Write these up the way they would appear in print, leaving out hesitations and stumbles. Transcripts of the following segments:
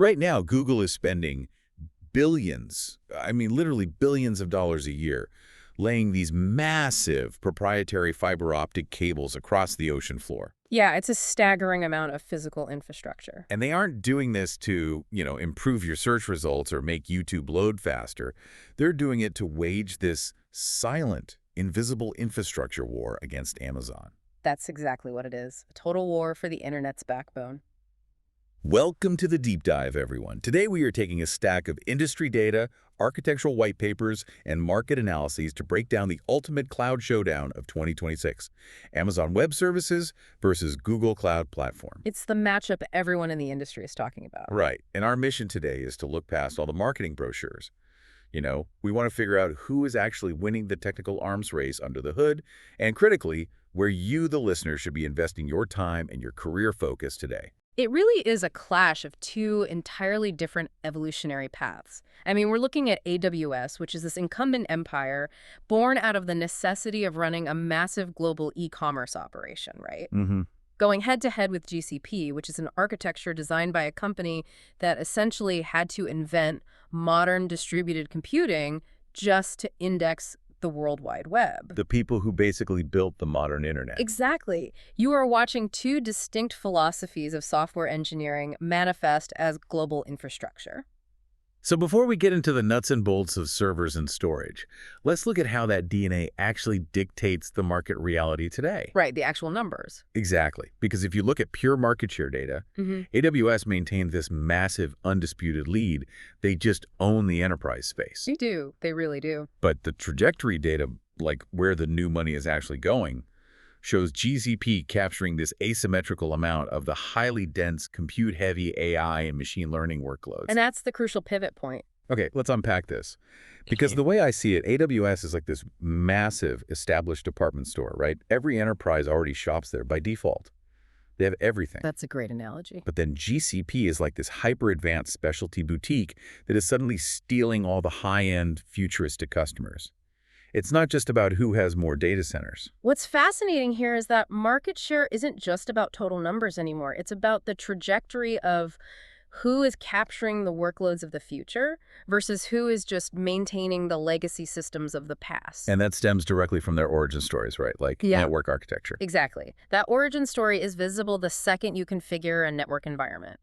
Right now, Google is spending billions, I mean literally billions of dollars a year, laying these massive proprietary fiber optic cables across the ocean floor. Yeah, it's a staggering amount of physical infrastructure. And they aren't doing this to, improve your search results or make YouTube load faster. They're doing it to wage this silent, invisible infrastructure war against Amazon. That's exactly what it is. A total war for the internet's backbone. Welcome to the Deep Dive, everyone. Today we are taking a stack of industry data, architectural white papers, and market analyses to break down the ultimate cloud showdown of 2026, Amazon Web Services versus Google Cloud Platform. It's the matchup everyone in the industry is talking about. Right, and our mission today is to look past all the marketing brochures. We want to figure out who is actually winning the technical arms race under the hood, and critically, where you, the listener, should be investing your time and your career focus today. It really is a clash of two entirely different evolutionary paths. I mean, we're looking at AWS, which is this incumbent empire born out of the necessity of running a massive global e-commerce operation, right? Going head-to-head with GCP, which is an architecture designed by a company that essentially had to invent modern distributed computing just to index the World Wide Web. The people who basically built the modern internet. Exactly. You are watching two distinct philosophies of software engineering manifest as global infrastructure. So before we get into the nuts and bolts of servers and storage, let's look at how that DNA actually dictates the market reality today. Right, the actual numbers. Exactly. Because if you look at pure market share data, AWS maintained this massive, undisputed lead. They just own the enterprise space. They do. They really do. But the trajectory data, like where the new money is actually going, shows GCP capturing this asymmetrical amount of the highly dense, compute-heavy AI and machine learning workloads. And that's the crucial pivot point. Okay, let's unpack this. Because the way I see it, AWS is like this massive established department store, right? Every enterprise already shops there by default. They have everything. That's a great analogy. But then GCP is like this hyper-advanced specialty boutique that is suddenly stealing all the high-end, futuristic customers. It's not just about who has more data centers. What's fascinating here is that market share isn't just about total numbers anymore. It's about the trajectory of who is capturing the workloads of the future versus who is just maintaining the legacy systems of the past. And that stems directly from their origin stories, right? Like network architecture. Exactly. That origin story is visible the second you configure a network environment.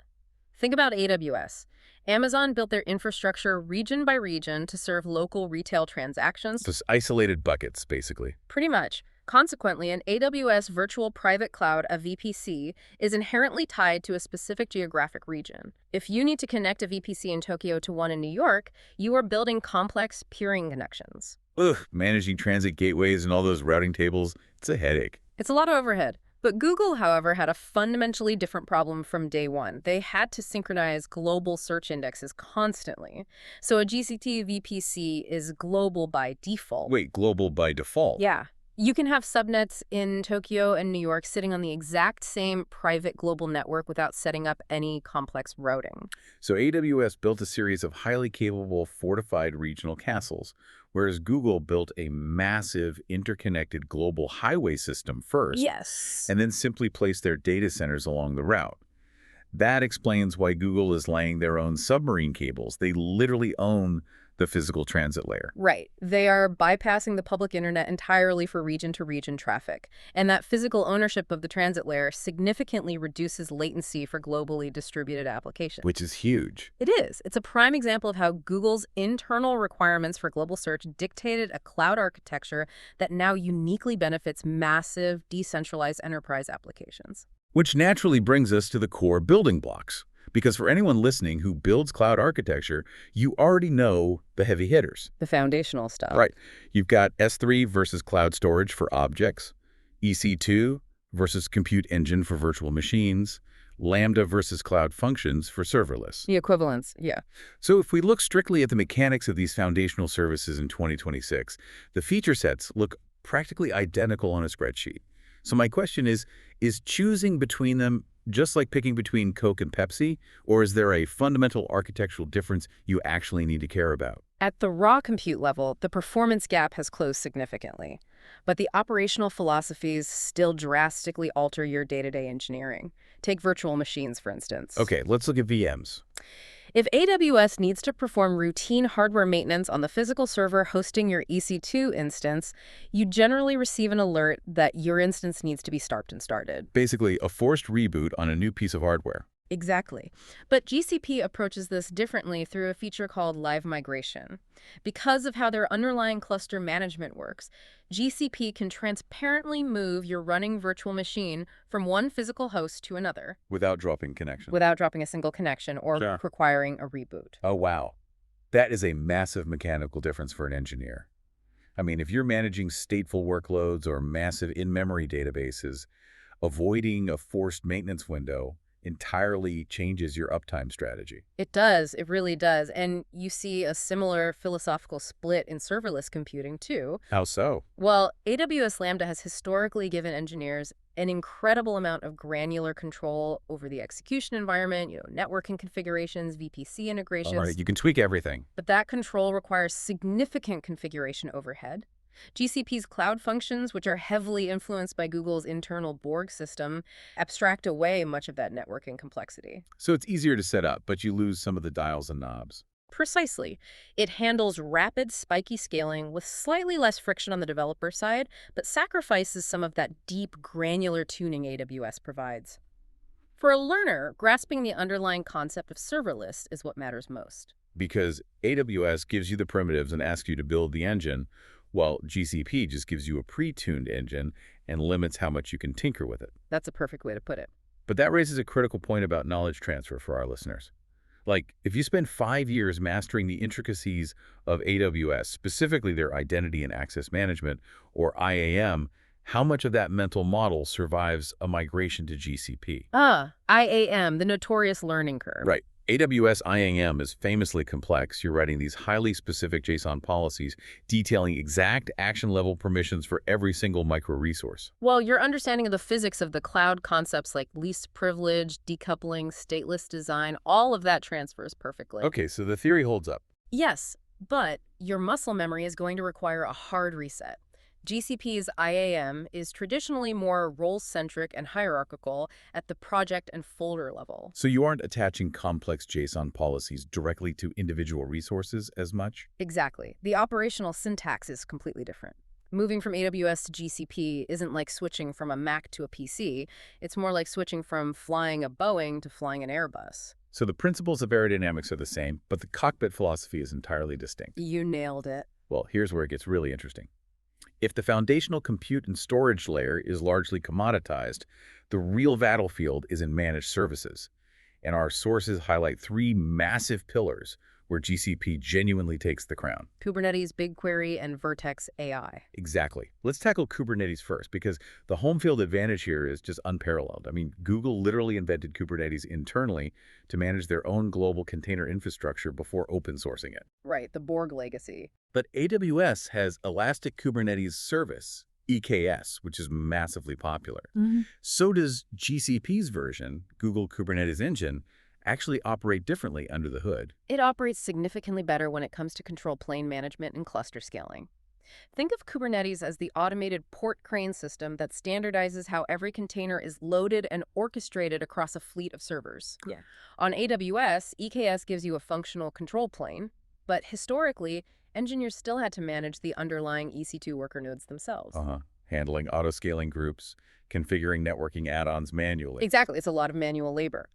Think about AWS. Amazon built their infrastructure region by region to serve local retail transactions. Just isolated buckets, basically. Pretty much. Consequently, an AWS Virtual Private Cloud, a VPC, is inherently tied to a specific geographic region. If you need to connect a VPC in Tokyo to one in New York, you are building complex peering connections. Ugh, managing transit gateways and all those routing tables, it's a headache. It's a lot of overhead. But Google, however, had a fundamentally different problem from day one. They had to synchronize global search indexes constantly. So a GCP VPC is global by default. Wait, global by default? Yeah. You can have subnets in Tokyo and New York sitting on the exact same private global network without setting up any complex routing. So AWS built a series of highly capable fortified regional castles, whereas Google built a massive interconnected global highway system first. Yes. And then simply placed their data centers along the route. That explains why Google is laying their own submarine cables. They literally own the physical transit layer. Right. They are bypassing the public internet entirely for region-to-region traffic. And that physical ownership of the transit layer significantly reduces latency for globally distributed applications. Which is huge. It is. It's a prime example of how Google's internal requirements for global search dictated a cloud architecture that now uniquely benefits massive, decentralized enterprise applications. Which naturally brings us to the core building blocks. Because for anyone listening who builds cloud architecture, you already know the heavy hitters. The foundational stuff. Right. You've got S3 versus cloud storage for objects, EC2 versus compute engine for virtual machines, Lambda versus cloud functions for serverless. The equivalence, yeah. So if we look strictly at the mechanics of these foundational services in 2026, the feature sets look practically identical on a spreadsheet. So my question is choosing between them just like picking between Coke and Pepsi, or is there a fundamental architectural difference you actually need to care about? At the raw compute level, the performance gap has closed significantly, but the operational philosophies still drastically alter your day-to-day engineering. Take virtual machines, for instance. Okay, let's look at VMs. If AWS needs to perform routine hardware maintenance on the physical server hosting your EC2 instance, you generally receive an alert that your instance needs to be stopped and started. Basically, a forced reboot on a new piece of hardware. Exactly. But GCP approaches this differently through a feature called live migration. Because of how their underlying cluster management works, GCP can transparently move your running virtual machine from one physical host to another Without dropping connection. without dropping a single connection or Sure. requiring a reboot. Oh, wow. That is a massive mechanical difference for an engineer. I mean, if you're managing stateful workloads or massive in-memory databases, avoiding a forced maintenance window entirely changes your uptime strategy. It does. It really does. And you see a similar philosophical split in serverless computing, too. How so? Well, AWS Lambda has historically given engineers an incredible amount of granular control over the execution environment, networking configurations, VPC integrations. All right, you can tweak everything. But that control requires significant configuration overhead. GCP's cloud functions, which are heavily influenced by Google's internal Borg system, abstract away much of that networking complexity. So it's easier to set up, but you lose some of the dials and knobs. Precisely. It handles rapid, spiky scaling with slightly less friction on the developer side, but sacrifices some of that deep, granular tuning AWS provides. For a learner, grasping the underlying concept of serverless is what matters most. Because AWS gives you the primitives and asks you to build the engine, while GCP just gives you a pre-tuned engine and limits how much you can tinker with it. That's a perfect way to put it. But that raises a critical point about knowledge transfer for our listeners. Like, if you spend 5 years mastering the intricacies of AWS, specifically their identity and access management, or IAM, how much of that mental model survives a migration to GCP? IAM, the notorious learning curve. Right. AWS IAM is famously complex. You're writing these highly specific JSON policies detailing exact action-level permissions for every single micro-resource. Well, your understanding of the physics of the cloud concepts like least privilege, decoupling, stateless design, all of that transfers perfectly. Okay, so the theory holds up. Yes, but your muscle memory is going to require a hard reset. GCP's IAM is traditionally more role-centric and hierarchical at the project and folder level. So you aren't attaching complex JSON policies directly to individual resources as much? Exactly. The operational syntax is completely different. Moving from AWS to GCP isn't like switching from a Mac to a PC. It's more like switching from flying a Boeing to flying an Airbus. So the principles of aerodynamics are the same, but the cockpit philosophy is entirely distinct. You nailed it. Well, here's where it gets really interesting. If the foundational compute and storage layer is largely commoditized, the real battlefield is in managed services. And our sources highlight 3 massive pillars where GCP genuinely takes the crown. Kubernetes, BigQuery, and Vertex AI. Exactly. Let's tackle Kubernetes first, because the home field advantage here is just unparalleled. I mean, Google literally invented Kubernetes internally to manage their own global container infrastructure before open sourcing it. Right, the Borg legacy. But AWS has Elastic Kubernetes Service, EKS, which is massively popular. So does GCP's version, Google Kubernetes Engine, actually operate differently under the hood. It operates significantly better when it comes to control plane management and cluster scaling. Think of Kubernetes as the automated port crane system that standardizes how every container is loaded and orchestrated across a fleet of servers. Yeah. On AWS, EKS gives you a functional control plane, but historically, engineers still had to manage the underlying EC2 worker nodes themselves. Handling auto-scaling groups, configuring networking add-ons manually. Exactly. It's a lot of manual labor.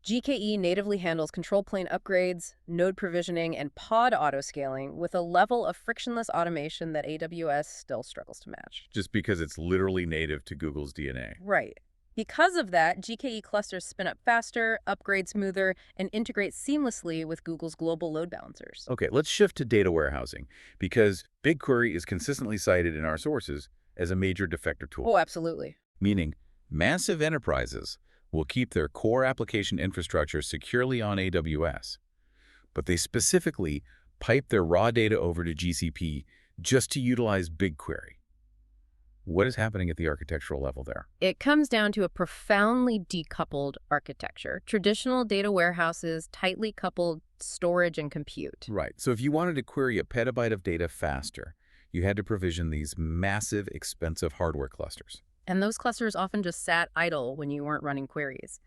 GKE natively handles control plane upgrades, node provisioning, and pod autoscaling with a level of frictionless automation that AWS still struggles to match. Just because it's literally native to Google's DNA. Right. Because of that, GKE clusters spin up faster, upgrade smoother, and integrate seamlessly with Google's global load balancers. Okay, let's shift to data warehousing, because BigQuery is consistently cited in our sources as a major defector tool. Oh, absolutely. Meaning, massive enterprises will keep their core application infrastructure securely on AWS, but they specifically pipe their raw data over to GCP just to utilize BigQuery. What is happening at the architectural level there? It comes down to a profoundly decoupled architecture. Traditional data warehouses, tightly coupled storage and compute. Right. So if you wanted to query a petabyte of data faster, you had to provision these massive, expensive hardware clusters. And those clusters often just sat idle when you weren't running queries.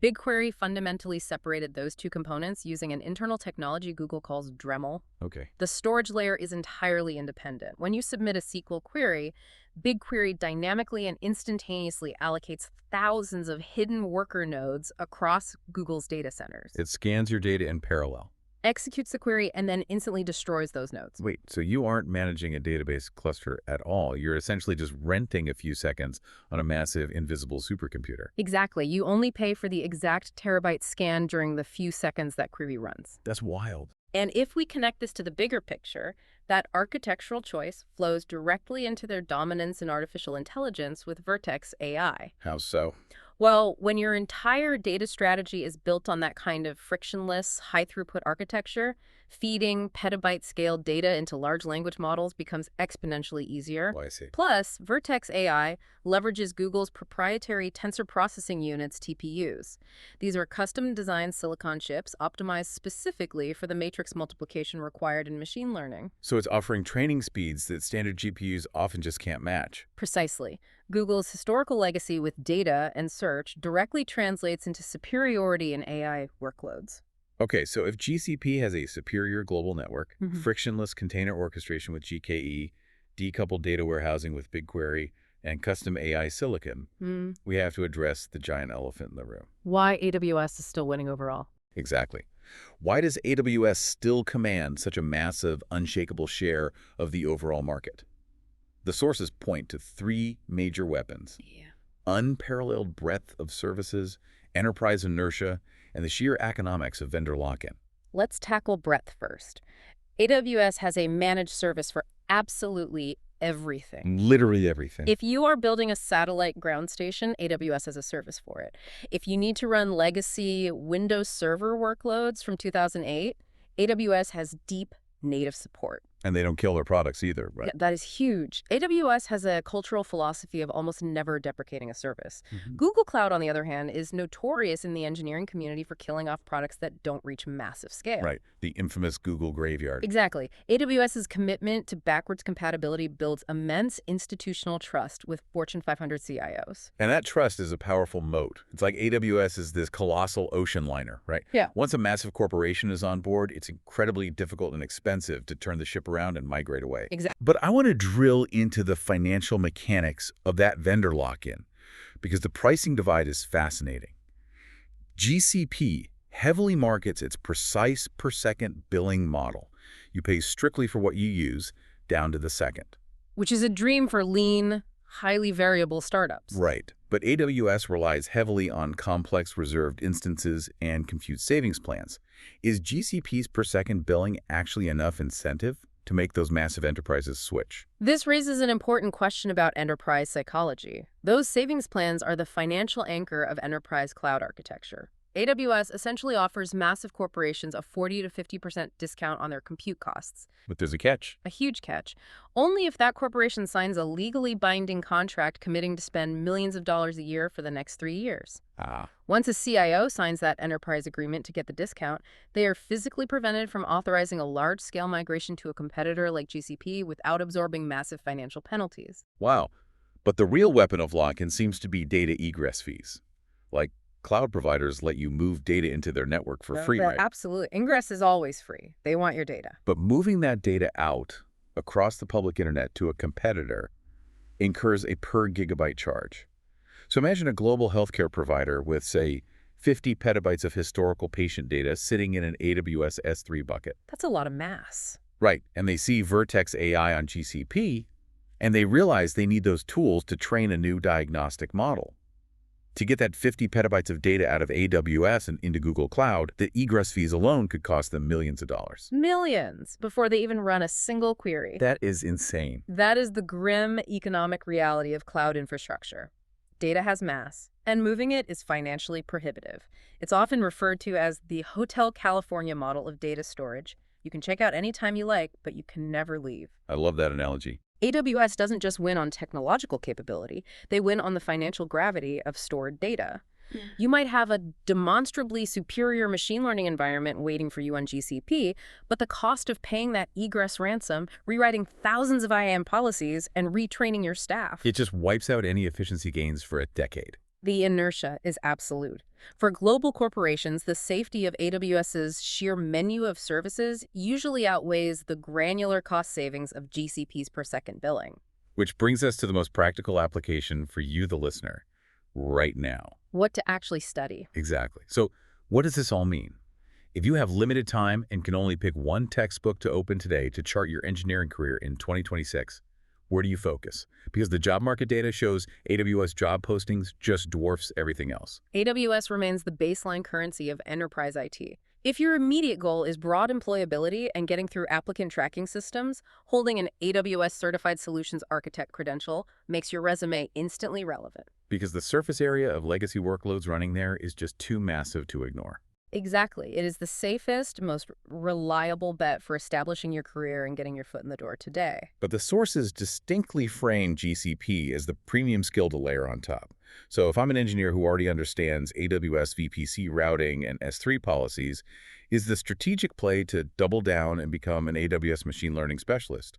BigQuery fundamentally separated those two components using an internal technology Google calls Dremel. Okay. The storage layer is entirely independent. When you submit a SQL query, BigQuery dynamically and instantaneously allocates thousands of hidden worker nodes across Google's data centers, It scans your data in parallel. executes the query, and then instantly destroys those nodes. Wait, so you aren't managing a database cluster at all. You're essentially just renting a few seconds on a massive invisible supercomputer. Exactly. You only pay for the exact terabyte scan during the few seconds that query runs. That's wild. And if we connect this to the bigger picture, that architectural choice flows directly into their dominance in artificial intelligence with Vertex AI. How so? Well, when your entire data strategy is built on that kind of frictionless, high-throughput architecture, feeding petabyte-scale data into large language models becomes exponentially easier. Oh, I see. Plus, Vertex AI leverages Google's proprietary tensor processing units, TPUs. These are custom-designed silicon chips optimized specifically for the matrix multiplication required in machine learning. So it's offering training speeds that standard GPUs often just can't match. Precisely. Google's historical legacy with data and search directly translates into superiority in AI workloads. Okay, so if GCP has a superior global network, Mhm. frictionless container orchestration with GKE, decoupled data warehousing with BigQuery, and custom AI silicon, we have to address the giant elephant in the room. Why AWS is still winning overall. Exactly. Why does AWS still command such a massive, unshakable share of the overall market? The sources point to three major weapons: Yeah. unparalleled breadth of services, enterprise inertia, and the sheer economics of vendor lock-in. Let's tackle breadth first. AWS has a managed service for absolutely everything. Literally everything. If you are building a satellite ground station, AWS has a service for it. If you need to run legacy Windows Server workloads from 2008, AWS has deep native support. And they don't kill their products either, right? Yeah, that is huge. AWS has a cultural philosophy of almost never deprecating a service. Google Cloud, on the other hand, is notorious in the engineering community for killing off products that don't reach massive scale. Right. The infamous Google graveyard. Exactly. AWS's commitment to backwards compatibility builds immense institutional trust with Fortune 500 CIOs. And that trust is a powerful moat. It's like AWS is this colossal ocean liner, right? Yeah. Once a massive corporation is on board, it's incredibly difficult and expensive to turn the ship around and migrate away. Exactly. But I want to drill into the financial mechanics of that vendor lock-in, because the pricing divide is fascinating. GCP heavily markets its precise per-second billing model. You pay strictly for what you use, down to the second. Which is a dream for lean, highly variable startups. Right. But AWS relies heavily on complex reserved instances and compute savings plans. Is GCP's per-second billing actually enough incentive to make those massive enterprises switch? This raises an important question about enterprise psychology. Those savings plans are the financial anchor of enterprise cloud architecture. AWS essentially offers massive corporations a 40 to 50% discount on their compute costs. But there's a catch. A huge catch. Only if that corporation signs a legally binding contract committing to spend millions of dollars a year for the next 3 years. Once a CIO signs that enterprise agreement to get the discount, they are physically prevented from authorizing a large-scale migration to a competitor like GCP without absorbing massive financial penalties. Wow. But the real weapon of lock-in seems to be data egress fees. Like, cloud providers let you move data into their network for free, right? Absolutely. Ingress is always free. They want your data. But moving that data out across the public internet to a competitor incurs a per gigabyte charge. So imagine a global healthcare provider with, say, 50 petabytes of historical patient data sitting in an AWS S3 bucket. That's a lot of mass. Right, and they see Vertex AI on GCP, and they realize they need those tools to train a new diagnostic model. To get that 50 petabytes of data out of AWS and into Google Cloud, the egress fees alone could cost them millions of dollars. Millions before they even run a single query. That is insane. That is the grim economic reality of cloud infrastructure. Data has mass, and moving it is financially prohibitive. It's often referred to as the Hotel California model of data storage. You can check out anytime you like, but you can never leave. I love that analogy. AWS doesn't just win on technological capability, they win on the financial gravity of stored data. You might have a demonstrably superior machine learning environment waiting for you on GCP, but the cost of paying that egress ransom, rewriting thousands of IAM policies, and retraining your staff. It just wipes out any efficiency gains for a decade. The inertia is absolute. For global corporations, the safety of AWS's sheer menu of services usually outweighs the granular cost savings of GCP's per second billing. Which brings us to the most practical application for you, the listener, right now. What to actually study? Exactly. So what does this all mean? If you have limited time and can only pick one textbook to open today to chart your engineering career in 2026, where do you focus? Because the job market data shows AWS job postings just dwarfs everything else. AWS remains the baseline currency of enterprise IT. If your immediate goal is broad employability and getting through applicant tracking systems, holding an AWS Certified Solutions Architect credential makes your resume instantly relevant. Because the surface area of legacy workloads running there is just too massive to ignore. Exactly. It is the safest, most reliable bet for establishing your career and getting your foot in the door today. But the sources distinctly frame GCP as the premium skill to layer on top. So if I'm an engineer who already understands AWS VPC routing and S3 policies, is the strategic play to double down and become an AWS machine learning specialist,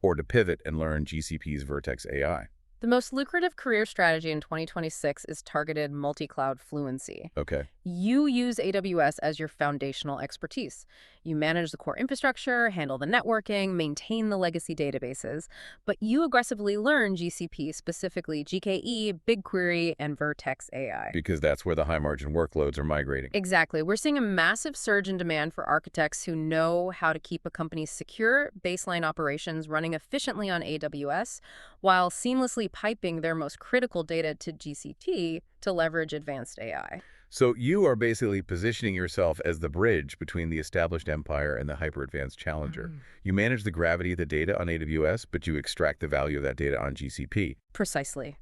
or to pivot and learn GCP's Vertex AI? The most lucrative career strategy in 2026 is targeted multi-cloud fluency. Okay. You use AWS as your foundational expertise. You manage the core infrastructure, handle the networking, maintain the legacy databases, but you aggressively learn GCP, specifically GKE, BigQuery, and Vertex AI. Because that's where the high-margin workloads are migrating. Exactly. We're seeing a massive surge in demand for architects who know how to keep a company's secure baseline operations running efficiently on AWS while seamlessly piping their most critical data to GCP to leverage advanced AI. So you are basically positioning yourself as the bridge between the established empire and the hyper-advanced challenger. You manage the gravity of the data on AWS, but you extract the value of that data on GCP. Precisely.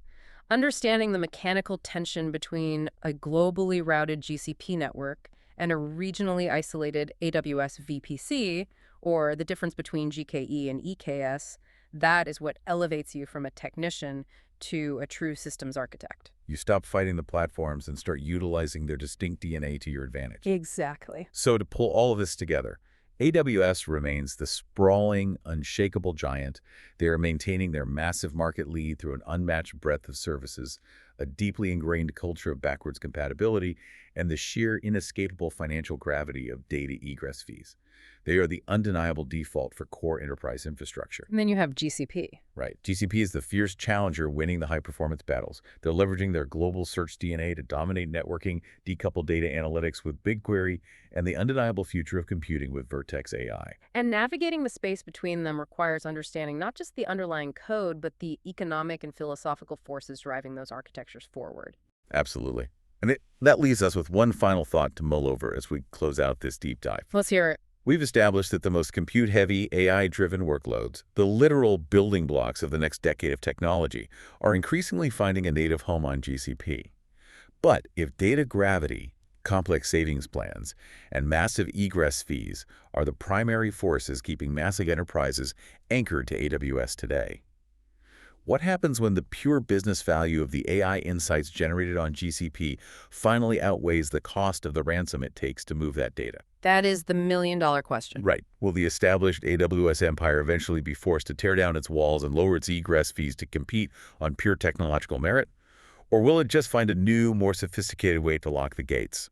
Understanding the mechanical tension between a globally routed GCP network and a regionally isolated AWS VPC, or the difference between GKE and EKS, that is what elevates you from a technician to a true systems architect. You stop fighting the platforms and start utilizing their distinct DNA to your advantage. Exactly. So to pull all of this together, AWS remains the sprawling, unshakable giant. They are maintaining their massive market lead through an unmatched breadth of services, a deeply ingrained culture of backwards compatibility, and the sheer inescapable financial gravity of data egress fees. They are the undeniable default for core enterprise infrastructure. And then you have GCP. Right. GCP is the fierce challenger winning the high-performance battles. They're leveraging their global search DNA to dominate networking, decouple data analytics with BigQuery, and the undeniable future of computing with Vertex AI. And navigating the space between them requires understanding not just the underlying code, but the economic and philosophical forces driving those architectures forward. Absolutely. And that leaves us with one final thought to mull over as we close out this deep dive. Let's hear it. We've established that the most compute-heavy, AI-driven workloads, the literal building blocks of the next decade of technology, are increasingly finding a native home on GCP. But if data gravity, complex savings plans, and massive egress fees are the primary forces keeping massive enterprises anchored to AWS today, what happens when the pure business value of the AI insights generated on GCP finally outweighs the cost of the ransom it takes to move that data? That is the million-dollar question. Right. Will the established AWS empire eventually be forced to tear down its walls and lower its egress fees to compete on pure technological merit? Or will it just find a new, more sophisticated way to lock the gates?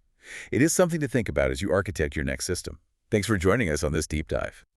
It is something to think about as you architect your next system. Thanks for joining us on this deep dive.